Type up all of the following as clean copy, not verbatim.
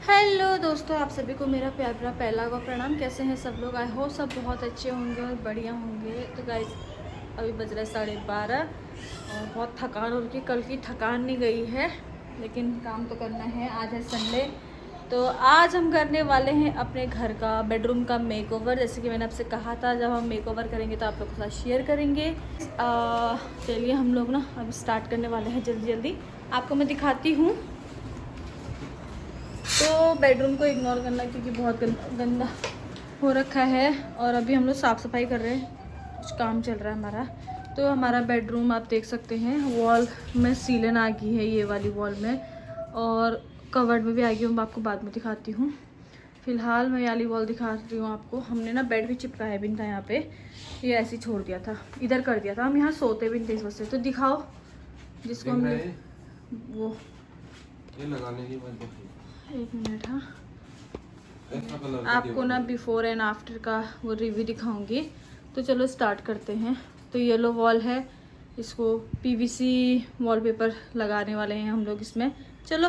Hello दोस्तों, आप सभी को मेरा प्यार भरा पहला का प्रणाम। कैसे हैं सब लोग? आई होप सब बहुत अच्छे होंगे और बढ़िया होंगे। तो गाइस अभी बज रहा है 12:30 और बहुत थकान हो रही है। कल की थकान नहीं गई है, लेकिन काम तो करना है। आज है संडे, तो आज हम करने वाले हैं अपने घर का बेडरूम का मेकओवर। जैसे कि मैंने आपसे कहा था, जब हम मेकओवर करेंगे तो आप लोगों के साथ शेयर करेंगे। चलिए हम लोग ना अभी स्टार्ट करने वाले हैं जल्दी जल्दी। आपको मैं दिखाती हूँ। तो बेडरूम को इग्नोर करना क्योंकि बहुत गंदा हो रखा है और अभी हम लोग साफ़ सफाई कर रहे हैं। कुछ काम चल रहा है हमारा। तो हमारा बेडरूम आप देख सकते हैं, वॉल में सीलन आ गई है, ये वाली वॉल में, और कवर्ड में भी आ गई। मैं आपको बाद में दिखाती हूँ। फिलहाल मैं ये वाली वॉल दिखा रही हूँ आपको। हमने ना बेड भी चिपकाया भी नहीं था यहाँ पे, ये ऐसे ही छोड़ दिया था, इधर कर दिया था। हम यहाँ सोते भी नहीं थे इस वजह से। तो दिखाओ जिसको हम वो ये लगाने की बात। एक मिनट। हाँ, आपको ना बिफोर एंड आफ्टर का वो रिव्यू दिखाऊंगी। तो चलो स्टार्ट करते हैं। तो येलो वॉल है, इसको पीवीसी वॉलपेपर लगाने वाले हैं हम लोग इसमें। चलो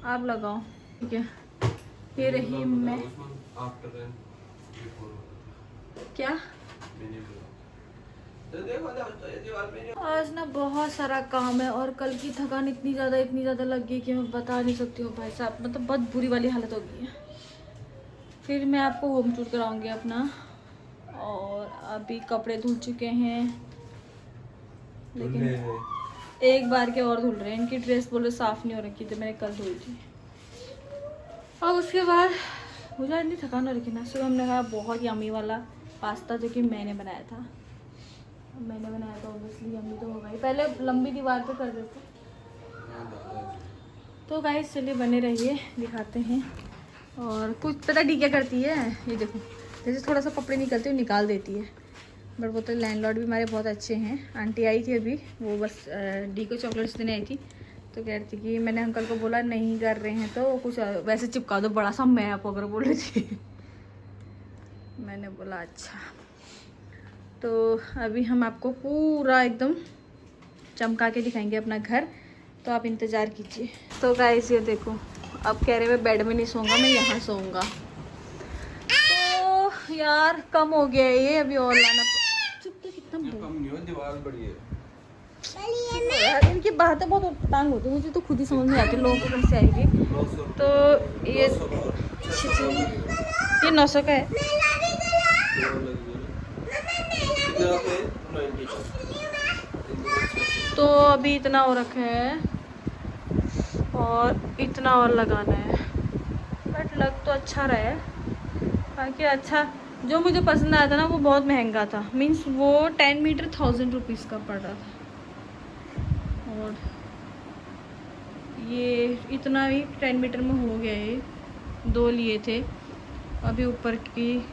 आप लगाओ। ठीक है, ये रही मैं क्या आज ना बहुत सारा काम है और कल की थकान इतनी ज़्यादा लग गई कि मैं बता नहीं सकती हूँ भाई साहब। मतलब बहुत बुरी वाली हालत हो गई है। फिर मैं आपको होम टूर कराऊंगी अपना। और अभी कपड़े धुल चुके हैं, लेकिन एक बार के और धुल रहे हैं। इनकी ड्रेस बोले साफ़ नहीं हो रखी थी, मैंने कल धुली थी। और उसके बाद मुझे इतनी थकान हो रखी ना। सुबह हमने खाया बहुत यम्मी वाला पास्ता, जो कि मैंने बनाया था। ऑब्वियसली यम्मी तो होगा ही। पहले लंबी दीवार पे कर देते। तो गाइस चलिए बने रहिए, दिखाते हैं। और कुछ पता डी क्या करती है, ये देखो, जैसे थोड़ा सा कपड़े निकलते हुए निकाल देती है। बट वो तो लैंडलॉर्ड भी हमारे बहुत अच्छे हैं। आंटी आई थी अभी, वो बस डी को चॉकलेट्स देने आई थी। तो कह रही थी कि मैंने अंकल को बोला नहीं कर रहे हैं तो कुछ वैसे चिपका दो बड़ा सा मैप अगर बोल रही थी। मैंने बोला अच्छा। तो अभी हम आपको पूरा एकदम चमका के दिखाएंगे अपना घर, तो आप इंतज़ार कीजिए। तो गाइस ये देखो, अब कह रहे मैं बेड में नहीं सोऊंगा, मैं यहाँ सोऊंगा। तो यार कम हो गया है ये, अभी और लाना। चुप तो, कितना कम नहीं हो, दीवार बड़ी है यार। इनकी बातें बहुत टांग होती है, मुझे तो खुद ही समझ नहीं आती लोगों को कैसे आएगी। तो ये 900 का है। तो अभी इतना हो रखा है और इतना और लगाना है। बट लग तो अच्छा रहा है। बाकी अच्छा, जो मुझे पसंद आया था ना वो बहुत महंगा था। मीन्स वो 10 मीटर 1000 रुपीज़ का पड़ रहा था। और ये इतना ही 10 मीटर में हो गया। ये 2 लिए थे। अभी ऊपर की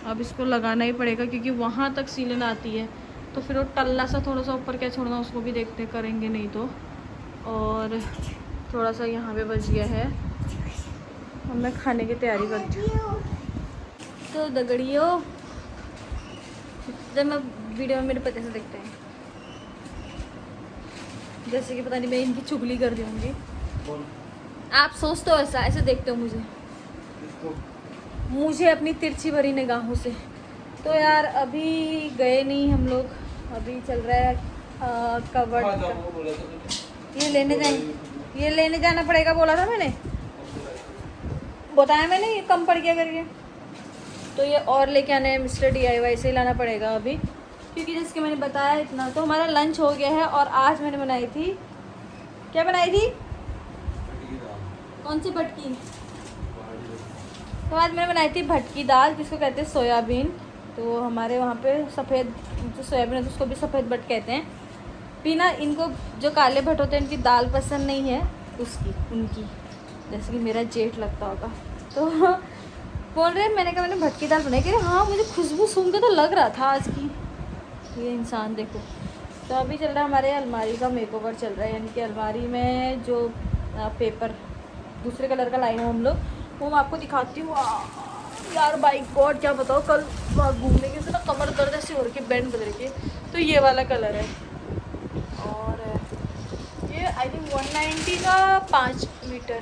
अब इसको लगाना ही पड़ेगा क्योंकि वहाँ तक सीलन आती है। तो फिर वो टल्ला सा थोड़ा सा ऊपर क्या छोड़ना, उसको भी देखते करेंगे नहीं तो। और थोड़ा सा यहाँ पे बच गया है। अब मैं खाने की तैयारी करती हूँ। तो दगड़ियों, जब मैं वीडियो में मेरे पते से देखते हैं जैसे कि पता नहीं मैं इनकी चुगली कर दी होंगी। आप सोचते हो ऐसा, ऐसे देखते हो मुझे अपनी तिरछी भरी निगाहों से। तो यार अभी गए नहीं हम लोग, अभी चल रहा है कवर्ड का। ये लेने जाना पड़ेगा बोला था मैंने, बताया मैंने, ये कम पड़ गया करके। तो ये और लेके आना है, मिस्टर DIY से ही लाना पड़ेगा अभी, क्योंकि जैसे कि मैंने बताया इतना। तो हमारा लंच हो गया है और आज मैंने बनाई थी, क्या बनाई थी? कौन सी भटकी? तो आज मैंने बनाई थी भटकी दाल, जिसको कहते हैं सोयाबीन। तो हमारे वहाँ पे सफ़ेद जो सोयाबीन है तो उसको भी सफ़ेद भट कहते हैं। बिना इनको जो काले भट होते हैं इनकी दाल पसंद नहीं है उनकी, जैसे कि मेरा जेठ लगता होगा। तो बोल रहे हैं, मैंने कहा मैंने भटकी दाल बनाई। कह रहे हाँ, मुझे खुशबू सूंघ के तो लग रहा था आज की। ये इंसान देखो। तो अभी चल रहा है हमारे अलमारी का मेकओवर चल रहा है, यानी कि अलमारी में जो पेपर दूसरे कलर का लाइन हो हम लोग, वो मैं आपको दिखाती हूँ। यार बाई गॉड क्या बताओ, कल घूमने के से ना कमर दर्द ऐसी हो रही है, बैंड बदल के। तो ये वाला कलर है और ये आई थिंक 190 का 5 मीटर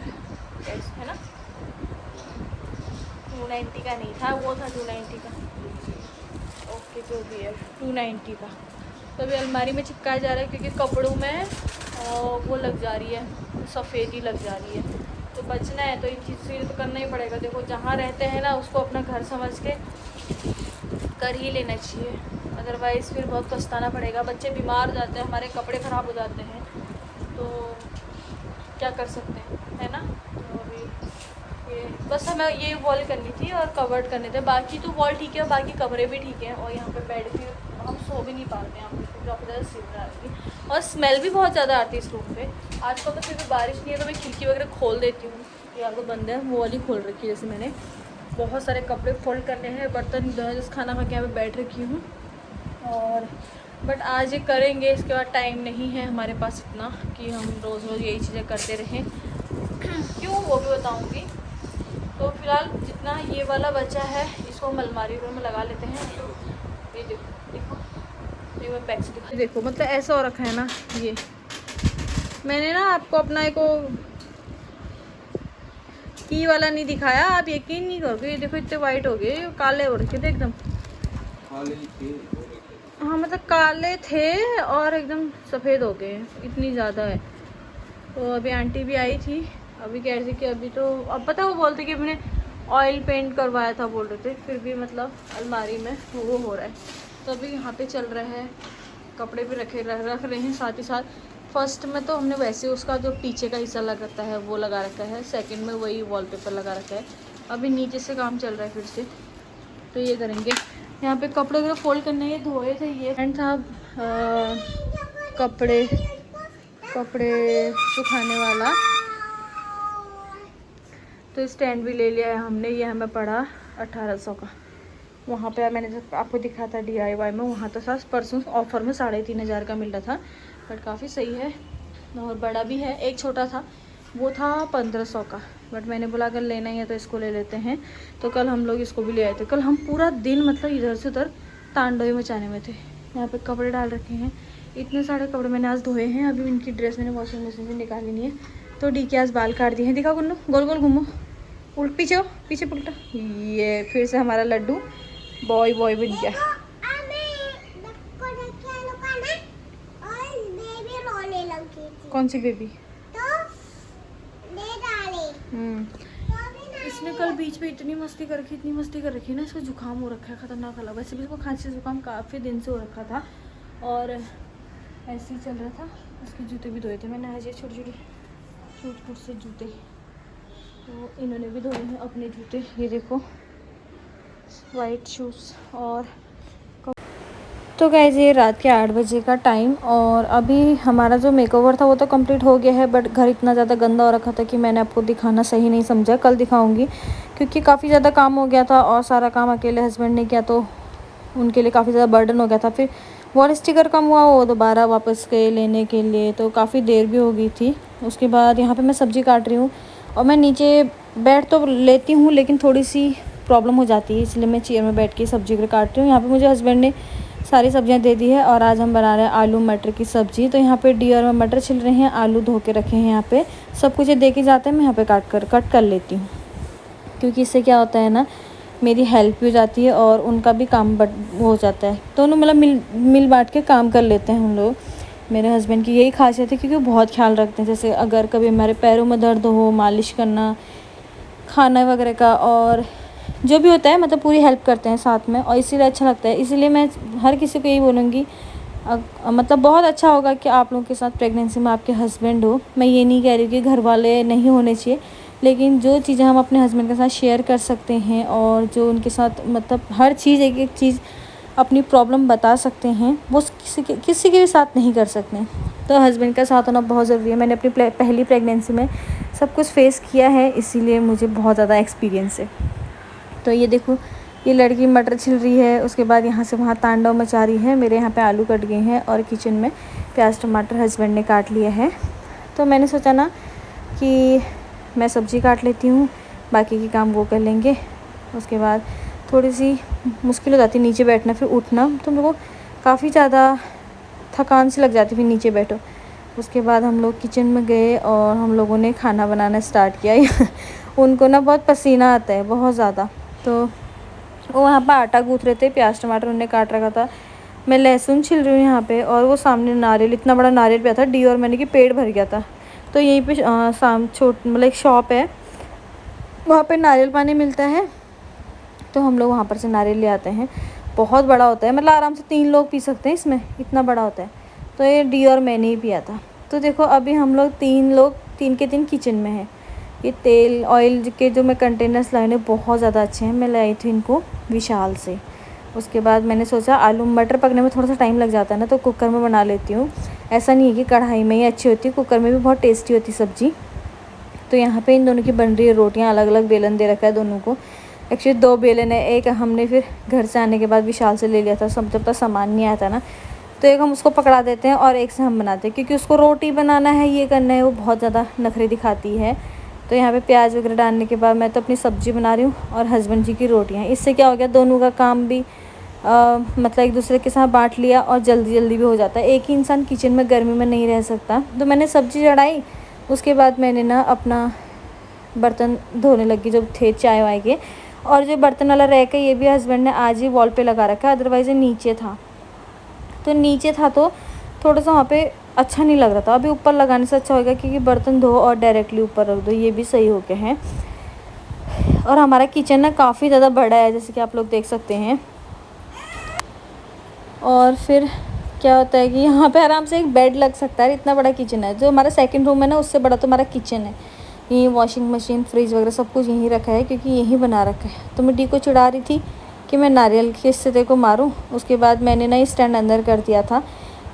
गाइस, है ना। 290 का नहीं था, वो था 290 का। ओके, जो भी है 290 का। तो अभी अलमारी में चिपकाया जा रहा है क्योंकि कपड़ों में वो लग जा रही है, सफ़ेदी लग जा रही है। तो बचना है तो इन चीज़ से तो करना ही पड़ेगा। देखो जहाँ रहते हैं ना उसको अपना घर समझ के कर ही लेना चाहिए, अदरवाइज़ फिर बहुत पछताना पड़ेगा। बच्चे बीमार हो जाते हैं, हमारे कपड़े ख़राब हो जाते हैं, तो क्या कर सकते हैं, है ना। तो अभी ये बस हमें ये वॉल करनी थी और कवर्ड करने थे, बाकी तो वॉल ठीक है और बाकी कमरे भी ठीक हैं। और यहाँ पे बेड भी हम सो भी नहीं पाते हैं यहाँ पे क्योंकि काफ़ी ज़्यादा स्मेल आ रही है और स्मेल भी बहुत ज़्यादा आती है इस रूम पे। आजकल तो फिर भी बारिश नहीं है तो मैं खिड़की वगैरह खोल देती हूँ, या तो बंद है, वो वाली खोल रखी है। जैसे मैंने बहुत सारे कपड़े फोल्ड करने हैं, बर्तन जैसे खाना खा के यहाँ पे बैठ रखी हूँ। और बट आज ये करेंगे, इसके बाद टाइम नहीं है हमारे पास इतना कि हम रोज़ रोज़ यही चीज़ें करते रहें। क्यों, वो भी बताऊँगी। तो फिलहाल जितना ये वाला बचा है इसको हम अलमारी में लगा लेते हैं। तो ये देखो ये मैं पैक से दिखा, देखो मतलब ऐसा हो रखा है ना। ये मैंने ना आपको अपना एक की वाला नहीं दिखाया, आप यकीन नहीं करोगे। ये देखो इतने वाइट हो गए, काले हो रखे थे एकदम। हाँ मतलब काले थे और एकदम सफ़ेद हो गए, इतनी ज़्यादा है। तो अभी आंटी भी आई थी, अभी कह रही थी कि अभी तो अब पता वो बोलते कि मैंने ऑयल पेंट करवाया था बोल रहे थे, फिर भी मतलब अलमारी में वो हो रहा है। तो अभी यहाँ पे चल रहा है, कपड़े भी रख रहे हैं साथ ही साथ। फर्स्ट में तो हमने वैसे उसका जो पीछे का हिस्सा लगता है वो लगा रखा है, सेकंड में वही वॉलपेपर लगा रखा है। अभी नीचे से काम चल रहा है फिर से, तो ये करेंगे। यहाँ पे कपड़े वगैरह फोल्ड करने ये धोए थे, ये एंड था कपड़े सुखाने वाला। तो स्टैंड भी ले लिया है हमने, ये हमें पड़ा 1800 का। वहाँ पे मैंने जब आपको दिखा था DIY में, वहाँ तो साथ परसों ऑफ़र में 3500 का मिल रहा था, बट काफ़ी सही है। और बड़ा भी है, एक छोटा था वो था 1500 का, बट मैंने बोला अगर लेना ही है तो इसको ले लेते हैं। तो कल हम लोग इसको भी ले आए थे। कल हम पूरा दिन मतलब इधर से उधर तांडव मचाने में थे। यहाँ पे कपड़े डाल रखे हैं, इतने सारे कपड़े मैंने आज धोए हैं। अभी इनकी ड्रेस मैंने वॉशिंग मशीन से निकाली नहीं है। तो डी के आज बाल काट दिए हैं, दिखा गुन्नू, गोल गोल घूमो, उल्ट पीछे हो, पीछे उल्टा। ये फिर से हमारा लड्डू बॉय बन गया। कौन सी बेबी? इसने कल बीच में इतनी मस्ती कर रखी ना, इसको जुकाम हो रखा है खतरनाक वाला। वैसे भी इसको खांसी जुकाम काफ़ी दिन से हो रखा था और ऐसे ही चल रहा था। उसके जूते भी धोए थे मैंने आज, ये छोटे छोटे से जूते, तो इन्होंने भी धोए हैं अपने जूते। ये देखो वाइट शूज़। और तो गाइस ये रात के 8 बजे का टाइम, और अभी हमारा जो मेकओवर था वो तो कंप्लीट हो गया है, बट घर इतना ज़्यादा गंदा हो रखा था कि मैंने आपको दिखाना सही नहीं समझा। कल दिखाऊंगी क्योंकि काफ़ी ज़्यादा काम हो गया था और सारा काम अकेले हस्बैंड ने किया, तो उनके लिए काफ़ी ज़्यादा बर्डन हो गया था। फिर वॉल स्टिकर कम हुआ, वो दोबारा वापस गए लेने के लिए, तो काफ़ी देर भी हो गई थी। उसके बाद यहाँ पर मैं सब्ज़ी काट रही हूँ और मैं नीचे बैठ तो लेती हूँ लेकिन थोड़ी सी प्रॉब्लम हो जाती है, इसलिए मैं चेयर में बैठ के सब्ज़ी काट रही हूँ। यहाँ पे मुझे हस्बैंड ने सारी सब्जियां दे दी है और आज हम बना रहे हैं आलू मटर की सब्ज़ी। तो यहाँ पे डियर में मटर छिल रहे हैं, आलू धो के रखे हैं। यहाँ पे सब कुछ दे के जाते हैं, मैं यहाँ पे कट कर लेती हूँ क्योंकि इससे क्या होता है ना, मेरी हेल्प भी हो जाती है और उनका भी काम हो जाता है। दोनों मतलब मिल बांट के काम कर लेते हैं हम लोग। मेरे हस्बैंड की यही खासियत है क्योंकि वो बहुत ख्याल रखते हैं। जैसे अगर कभी हमारे पैरों में दर्द हो, मालिश करना, खाना वगैरह का, और जो भी होता है मतलब पूरी हेल्प करते हैं साथ में, और इसीलिए अच्छा लगता है। इसीलिए मैं हर किसी को यही बोलूँगी, मतलब बहुत अच्छा होगा कि आप लोगों के साथ प्रेगनेंसी में आपके हस्बैंड हो। मैं ये नहीं कह रही कि घर वाले नहीं होने चाहिए, लेकिन जो चीज़ें हम अपने हस्बैंड के साथ शेयर कर सकते हैं और जो उनके साथ मतलब हर चीज़ एक चीज़ अपनी प्रॉब्लम बता सकते हैं, वो किसी के भी साथ नहीं कर सकते। तो हस्बैंड का साथ होना बहुत ज़रूरी है। मैंने अपनी पहली प्रेगनेंसी में सब कुछ फेस किया है, इसीलिए मुझे बहुत ज़्यादा एक्सपीरियंस है। तो ये देखो ये लड़की मटर छिल रही है, उसके बाद यहाँ से वहाँ तांडव मचा रही है। मेरे यहाँ पे आलू कट गए हैं और किचन में प्याज टमाटर हस्बैंड ने काट लिया है। तो मैंने सोचा ना कि मैं सब्ज़ी काट लेती हूँ, बाकी के काम वो कर लेंगे। उसके बाद थोड़ी सी मुश्किल हो जाती है नीचे बैठना, फिर उठना, तो मेरे को काफ़ी ज़्यादा थकान सी लग जाती है फिर नीचे बैठो। उसके बाद हम लोग किचन में गए और हम लोगों ने खाना बनाना स्टार्ट किया। उनको ना बहुत पसीना आता है, बहुत ज़्यादा। तो वो वहाँ पर आटा गूँथ रहे थे, प्याज टमाटर उन्होंने काट रखा था, मैं लहसुन छिल रही हूँ यहाँ पे। और वो सामने नारियल, इतना बड़ा नारियल पिया था डी और मैंने कि पेट भर गया था। तो यहीं पे मतलब एक शॉप है, वहाँ पे नारियल पानी मिलता है, तो हम लोग वहाँ पर से नारियल ले आते हैं। बहुत बड़ा होता है, मतलब आराम से 3 लोग पी सकते हैं इसमें, इतना बड़ा होता है। तो ये डी और मैंने ही पिया था। तो देखो अभी हम लोग 3 के 3 किचन में हैं। ये तेल ऑयल के जो मैं कंटेनर्स लाए हैं बहुत ज़्यादा अच्छे हैं, मैं लाई थी इनको विशाल से। उसके बाद मैंने सोचा आलू मटर पकने में थोड़ा सा टाइम लग जाता है ना, तो कुकर में बना लेती हूँ। ऐसा नहीं है कि कढ़ाई में ही अच्छी होती है, कुकर में भी बहुत टेस्टी होती सब्ज़ी। तो यहाँ पे इन दोनों की बन रही है रोटियाँ, अलग अलग बेलन दे रखा है दोनों को। एक्चुअली 2 बेलन है, एक हमने फिर घर से आने के बाद विशाल से ले लिया था, सब जब तक सामान नहीं आया था ना, तो एक हम उसको पकड़ा देते हैं और एक से हम बनाते हैं, क्योंकि उसको रोटी बनाना है, ये करना है, वो बहुत ज़्यादा नखरे दिखाती है। तो यहाँ पे प्याज वगैरह डालने के बाद मैं तो अपनी सब्ज़ी बना रही हूँ और हस्बैंड जी की रोटियाँ। इससे क्या हो गया, दोनों का काम भी मतलब एक दूसरे के साथ बांट लिया और जल्दी जल्दी भी हो जाता है। एक ही इंसान किचन में गर्मी में नहीं रह सकता। तो मैंने सब्ज़ी चढ़ाई, उसके बाद मैंने ना अपना बर्तन धोने लगी जब थे चाय वाय के। और जो बर्तन वाला रैक है ये भी हस्बैंड ने आज ही वॉल पे लगा रखा है, अदरवाइज़ ये नीचे था। तो नीचे था तो थोड़ा सा वहाँ पे अच्छा नहीं लग रहा था। अभी ऊपर लगाने से अच्छा होगा, क्योंकि बर्तन धो और डायरेक्टली ऊपर रख दो, ये भी सही हो गया है। और हमारा किचन ना काफ़ी ज़्यादा बड़ा है, जैसे कि आप लोग देख सकते हैं। और फिर क्या होता है कि यहाँ पे आराम से एक बेड लग सकता है, इतना बड़ा किचन है। जो हमारा सेकंड रूम है ना, उससे बड़ा तो हमारा किचन है। यहीं वॉशिंग मशीन फ्रिज वगैरह सब कुछ यहीं रखा है, क्योंकि यहीं बना रखा है। तो मैं डी को चिढ़ा रही थी कि मैं नारियल के इससे तेरे को मारूँ। उसके बाद मैंने ना स्टैंड अंदर कर दिया था।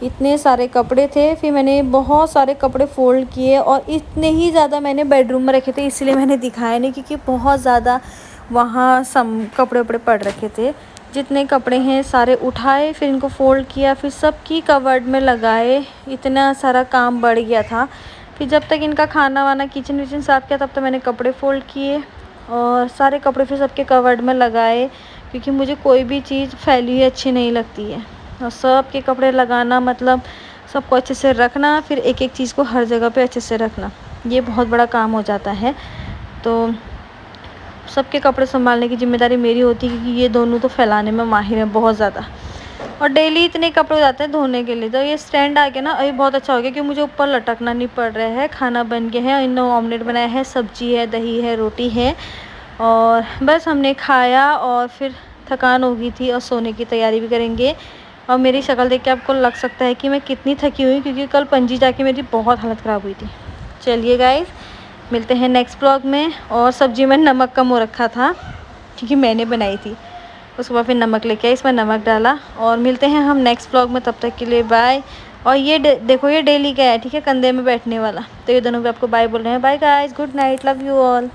इतने सारे कपड़े थे, फिर मैंने बहुत सारे कपड़े फ़ोल्ड किए और इतने ही ज़्यादा मैंने बेडरूम में रखे थे, इसलिए मैंने दिखाया नहीं, क्योंकि बहुत ज़्यादा वहाँ कपड़े वपड़े पड़ रखे थे। जितने कपड़े हैं सारे उठाए, फिर इनको फ़ोल्ड किया, फिर सबकी कवर्ड में लगाए। इतना सारा काम बढ़ गया था। फिर जब तक इनका खाना वाना किचन विचन साफ़ किया, तब तक मैंने कपड़े फ़ोल्ड किए और सारे कपड़े फिर सबके कवर्ड में लगाए, क्योंकि मुझे कोई भी चीज़ फैली हुई अच्छी नहीं लगती है। और सब के कपड़े लगाना मतलब सबको अच्छे से रखना, फिर एक एक चीज़ को हर जगह पे अच्छे से रखना, ये बहुत बड़ा काम हो जाता है। तो सबके कपड़े संभालने की ज़िम्मेदारी मेरी होती है, क्योंकि ये दोनों तो फैलाने में माहिर हैं बहुत ज़्यादा। और डेली इतने कपड़े हो जाते हैं धोने के लिए। तो ये स्टैंड आ गया ना, अभी बहुत अच्छा हो गया, क्योंकि मुझे ऊपर लटकना नहीं पड़ रहा है। खाना बन गया है, इन ऑमलेट बनाया है, सब्जी है, दही है, रोटी है, और बस हमने खाया और फिर थकान हो गई थी और सोने की तैयारी भी करेंगे। और मेरी शक्ल देख के आपको लग सकता है कि मैं कितनी थकी हुई, क्योंकि कल पणजी जाके मेरी बहुत हालत ख़राब हुई थी। चलिए गाइस, मिलते हैं नेक्स्ट ब्लॉग में। और सब्ज़ी में नमक कम हो रखा था, क्योंकि मैंने बनाई थी। उसके बाद फिर नमक लेके आई, इसमें नमक डाला। और मिलते हैं हम नेक्स्ट ब्लॉग में, तब तक के लिए बाय। और ये देखो, ये डेली का है, ठीक है, कंधे में बैठने वाला। तो ये दोनों भी आपको बाय बोल रहे हैं। Bye guys, good night, love you all.